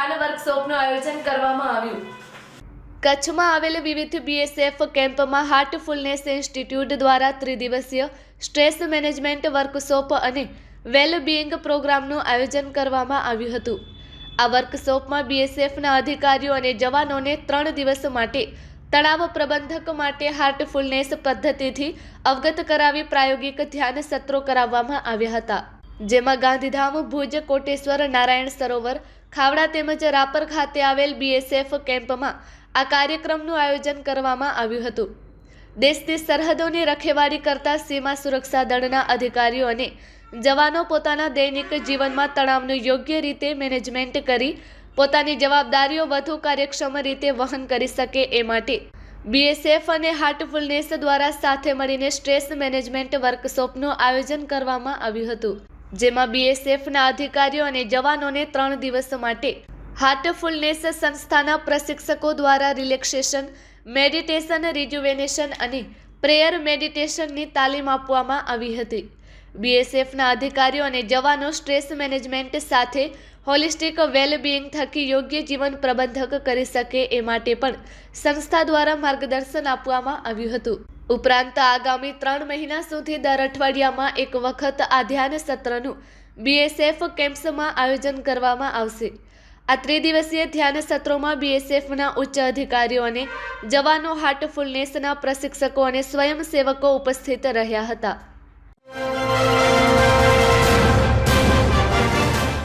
ધ્યાન વર્કશોપનું આયોજન કરવામાં આવ્યું। કચ્છમાં આવેલ વિવિધ બીએસએફ કેમ્પમાં હાર્ટફુલનેસ ઇન્સ્ટિટ્યૂટ દ્વારા ત્રિદિવસીય સ્ટ્રેસ મેનેજમેન્ટ વર્કશોપ અને વેલબીઇંગ પ્રોગ્રામનું આયોજન કરવામાં આવ્યું હતું। આ વર્કશોપમાં બીએસએફના અધિકારીઓ અને જવાનોને 3 દિવસ માટે તણાવ પ્રબંધક માટે હાર્ટફુલનેસ પદ્ધતિથી અવગત કરાવી પ્રાયોગિક ધ્યાન સત્રો કરાવવામાં આવ્યા હતા, જેમાં ગાંધીધામ, ભુજ, કોટેશ્વર, નારાયણ સરોવર, ખાવડા તેમજ રાપર ખાતે આવેલ બીએસએફ કેમ્પમાં આ કાર્યક્રમનું આયોજન કરવામાં આવ્યું હતું। દેશની સરહદોની રખેવાળી કરતા સીમા સુરક્ષા દળના અધિકારીઓ અને જવાનો પોતાના દૈનિક જીવનમાં તણાવનું યોગ્ય રીતે મેનેજમેન્ટ કરી પોતાની જવાબદારીઓ વધુ કાર્યક્ષમ રીતે વહન કરી શકે એ માટે બીએસએફ અને હાર્ટફુલનેસ દ્વારા સાથે મળીને સ્ટ્રેસ મેનેજમેન્ટ વર્કશોપનું આયોજન કરવામાં આવ્યું હતું, જેમાં બીએસએફના અધિકારીઓ અને જવાનોને 3 દિવસ માટે હાર્ટફુલનેસ સંસ્થાના પ્રશિક્ષકો દ્વારા રિલેક્સેશન, મેડિટેશન, રિજુવેનેશન અને પ્રેયર મેડિટેશનની તાલીમ આપવામાં આવી હતી। બીએસએફના અધિકારીઓ અને જવાનો સ્ટ્રેસ મેનેજમેન્ટ સાથે હોલિસ્ટિક વેલબીઇંગ થકી યોગ્ય જીવન પ્રબંધક કરી શકે એ માટે પણ સંસ્થા દ્વારા માર્ગદર્શન આપવામાં આવ્યું હતું। ઉપરાંત આગામી 3 મહિના સુધી દર અઠવાડિયામાં એક વખત આ ધ્યાન સત્રનું બીએસએફ કેમ્પ્સમાં આયોજન કરવામાં આવશે। આ ત્રિદિવસીય ધ્યાન સત્રોમાં બીએસએફના ઉચ્ચ અધિકારીઓ અને જવાનો, હાર્ટફુલનેસના પ્રશિક્ષકો અને સ્વયંસેવકો ઉપસ્થિત રહ્યા હતા।